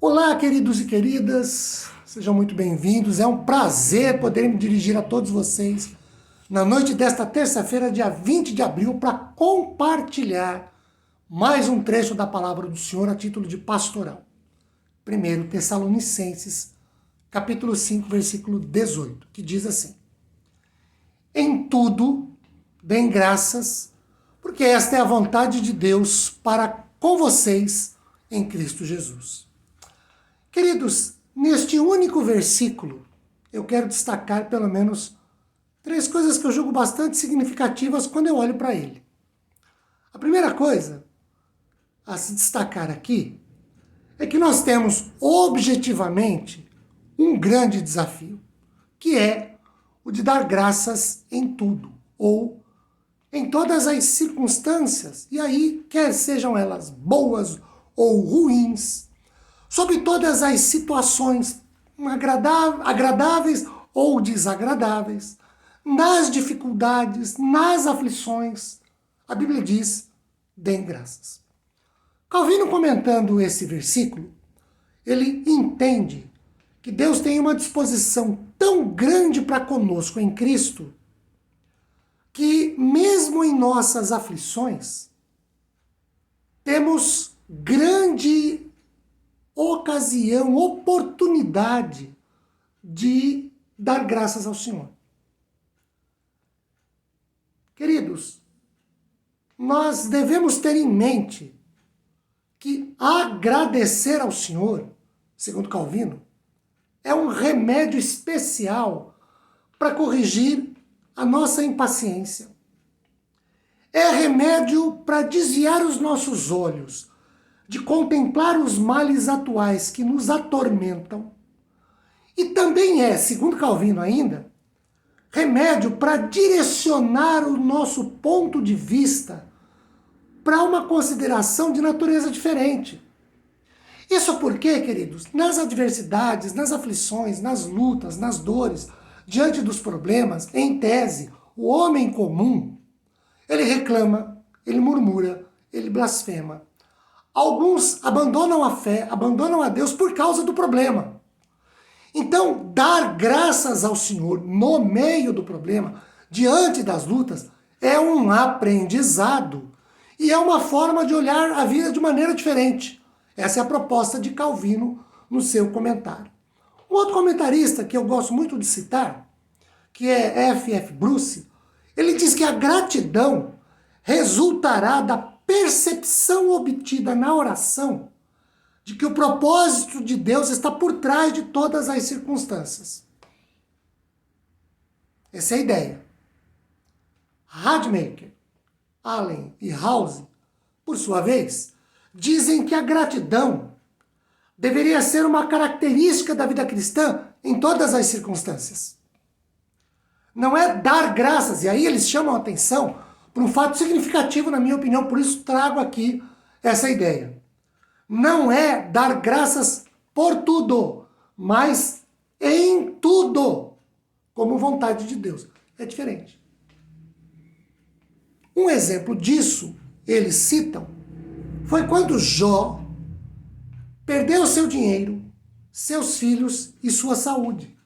Olá, queridos e queridas, sejam muito bem-vindos. É um prazer poder me dirigir a todos vocês na noite desta terça-feira, dia 20 de abril, para compartilhar mais um trecho da palavra do Senhor a título de pastoral. 1 Tessalonicenses, capítulo 5, versículo 18, que diz assim: Em tudo, deem graças, porque esta é a vontade de Deus para com vocês em Cristo Jesus. Queridos, neste único versículo, eu quero destacar pelo menos três coisas que eu julgo bastante significativas quando eu olho para ele. A primeira coisa a se destacar aqui é que nós temos objetivamente um grande desafio, que é o de dar graças em tudo, ou em todas as circunstâncias, e aí, quer sejam elas boas ou ruins, sobre todas as situações agradáveis ou desagradáveis, nas dificuldades, nas aflições, a Bíblia diz: deem graças. Calvino, comentando esse versículo, ele entende que Deus tem uma disposição tão grande para conosco em Cristo, que mesmo em nossas aflições, temos grande ocasião, oportunidade de dar graças ao Senhor. Queridos, nós devemos ter em mente que agradecer ao Senhor, segundo Calvino, é um remédio especial para corrigir a nossa impaciência. É remédio para desviar os nossos olhos de contemplar os males atuais que nos atormentam. E também é, segundo Calvino ainda, remédio para direcionar o nosso ponto de vista para uma consideração de natureza diferente. Isso porque, queridos, nas adversidades, nas aflições, nas lutas, nas dores, diante dos problemas, em tese, o homem comum, ele reclama, ele murmura, ele blasfema. Alguns abandonam a fé, abandonam a Deus por causa do problema. Então, dar graças ao Senhor no meio do problema, diante das lutas, é um aprendizado. E é uma forma de olhar a vida de maneira diferente. Essa é a proposta de Calvino no seu comentário. Um outro comentarista que eu gosto muito de citar, que é F.F. Bruce, ele diz que a gratidão resultará da percepção obtida na oração de que o propósito de Deus está por trás de todas as circunstâncias. Essa é a ideia. Radmacher, Allen e House, por sua vez, dizem que a gratidão deveria ser uma característica da vida cristã em todas as circunstâncias. Não é dar graças, e aí eles chamam a atenção por um fato significativo, na minha opinião, por isso trago aqui essa ideia. Não é dar graças por tudo, mas em tudo, como vontade de Deus. É diferente. Um exemplo disso, eles citam, foi quando Jó perdeu seu dinheiro, seus filhos e sua saúde.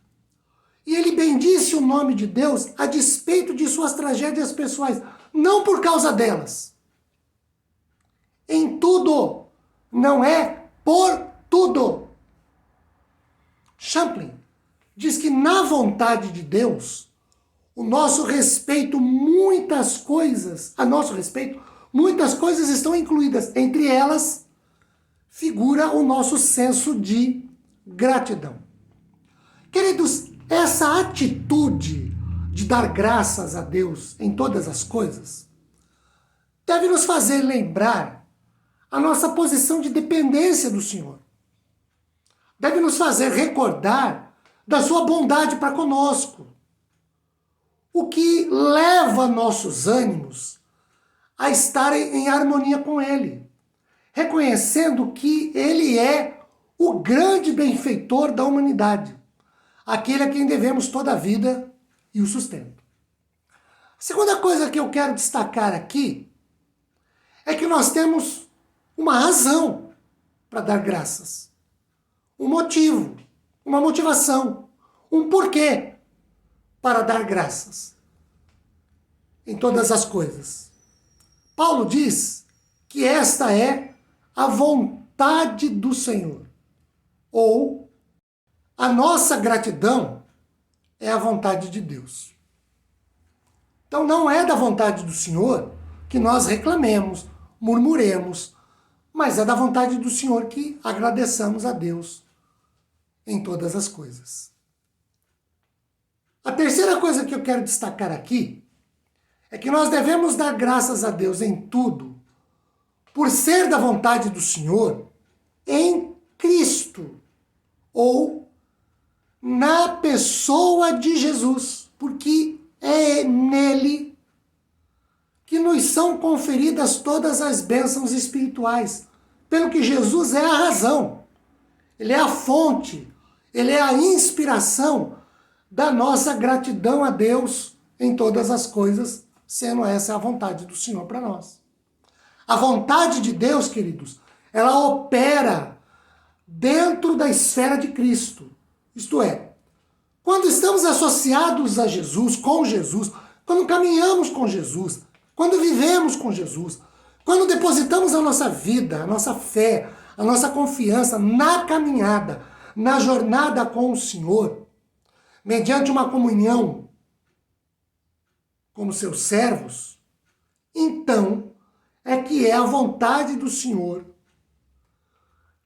E ele bendisse o nome de Deus a despeito de suas tragédias pessoais, não por causa delas. Em tudo, não é por tudo. Champlin diz que na vontade de Deus, a nosso respeito, muitas coisas estão incluídas. Entre elas, figura o nosso senso de gratidão. Queridos, essa atitude de dar graças a Deus em todas as coisas deve nos fazer lembrar a nossa posição de dependência do Senhor. Deve nos fazer recordar da sua bondade para conosco. O que leva nossos ânimos a estarem em harmonia com Ele, reconhecendo que Ele é o grande benfeitor da humanidade, aquele a quem devemos toda a vida e o sustento. A segunda coisa que eu quero destacar aqui é que nós temos uma razão para dar graças. um motivo, uma motivação, um porquê para dar graças em todas as coisas. Paulo diz que esta é a vontade do Senhor, ou a nossa gratidão é a vontade de Deus. Então não é da vontade do Senhor que nós reclamemos, murmuremos, mas é da vontade do Senhor que agradeçamos a Deus em todas as coisas. A terceira coisa que eu quero destacar aqui é que nós devemos dar graças a Deus em tudo, por ser da vontade do Senhor em Cristo, ou na pessoa de Jesus, porque é nele que nos são conferidas todas as bênçãos espirituais, pelo que Jesus é a razão, ele é a fonte, ele é a inspiração da nossa gratidão a Deus em todas as coisas, sendo essa a vontade do Senhor para nós. A vontade de Deus, queridos, ela opera dentro da esfera de Cristo. Isto é, quando estamos associados a Jesus, com Jesus, quando caminhamos com Jesus, quando vivemos com Jesus, quando depositamos a nossa vida, a nossa fé, a nossa confiança na caminhada, na jornada com o Senhor, mediante uma comunhão como seus servos, então é que é a vontade do Senhor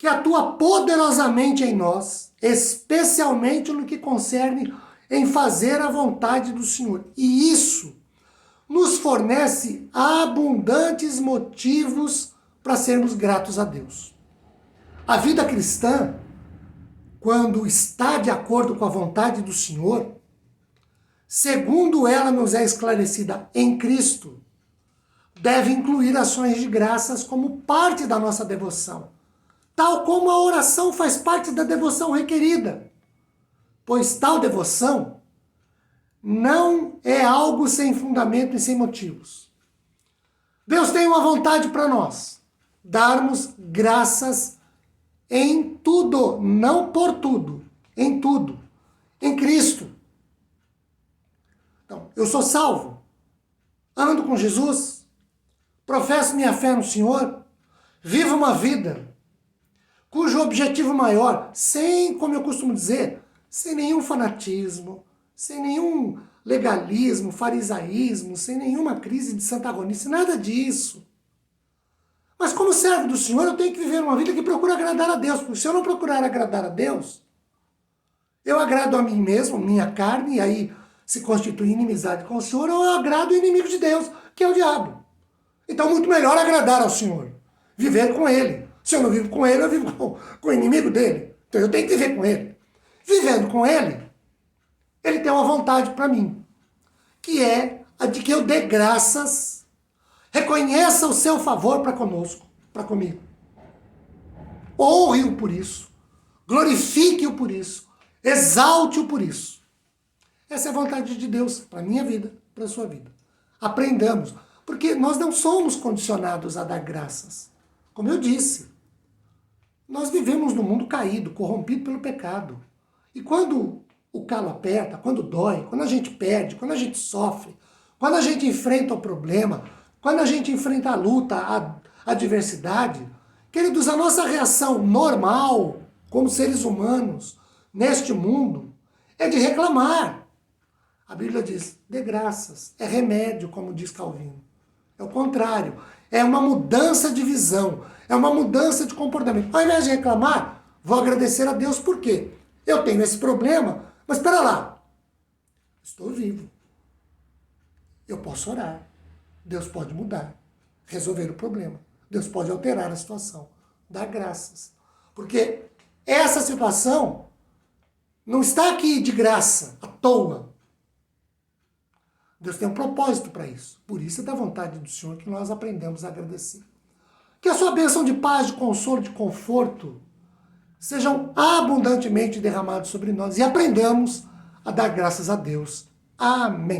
que atua poderosamente em nós, especialmente no que concerne em fazer a vontade do Senhor. E isso nos fornece abundantes motivos para sermos gratos a Deus. A vida cristã, quando está de acordo com a vontade do Senhor, segundo ela nos é esclarecida em Cristo, deve incluir ações de graças como parte da nossa devoção, tal como a oração faz parte da devoção requerida, pois tal devoção não é algo sem fundamento e sem motivos. Deus tem uma vontade para nós, darmos graças em tudo, não por tudo, em tudo, em Cristo. Então, eu sou salvo, ando com Jesus, professo minha fé no Senhor, vivo uma vida cujo objetivo maior, sem, como eu costumo dizer, sem nenhum fanatismo, sem nenhum legalismo, farisaísmo, sem nenhuma crise de santarronice, nada disso. Mas como servo do Senhor, eu tenho que viver uma vida que procura agradar a Deus, porque se eu não procurar agradar a Deus, eu agrado a mim mesmo, minha carne, e aí se constitui inimizade com o Senhor, ou eu agrado o inimigo de Deus, que é o diabo. Então, muito melhor agradar ao Senhor, viver com Ele. Se eu não vivo com Ele, eu vivo com o inimigo dele. Então, eu tenho que viver com Ele. Vivendo com Ele, Ele tem uma vontade para mim, que é a de que eu dê graças, reconheça o seu favor para conosco, para comigo. Honre-o por isso, glorifique-o por isso, exalte-o por isso. Essa é a vontade de Deus para a minha vida, para a sua vida. Aprendamos, porque nós não somos condicionados a dar graças. Como eu disse, nós vivemos num mundo caído, corrompido pelo pecado. E quando o calo aperta, quando dói, quando a gente perde, quando a gente sofre, quando a gente enfrenta o problema, quando a gente enfrenta a luta, a adversidade, queridos, a nossa reação normal, como seres humanos, neste mundo, é de reclamar. A Bíblia diz, dê graças, é remédio, como diz Calvino. É o contrário, é uma mudança de visão, é uma mudança de comportamento. Ao invés de reclamar, vou agradecer a Deus, por quê? Eu tenho esse problema, mas espera lá, estou vivo, eu posso orar, Deus pode mudar, resolver o problema, Deus pode alterar a situação, dar graças, porque essa situação não está aqui de graça, à toa. Deus tem um propósito para isso, por isso é da vontade do Senhor que nós aprendemos a agradecer. Que a sua bênção de paz, de consolo, de conforto sejam abundantemente derramados sobre nós e aprendamos a dar graças a Deus. Amém.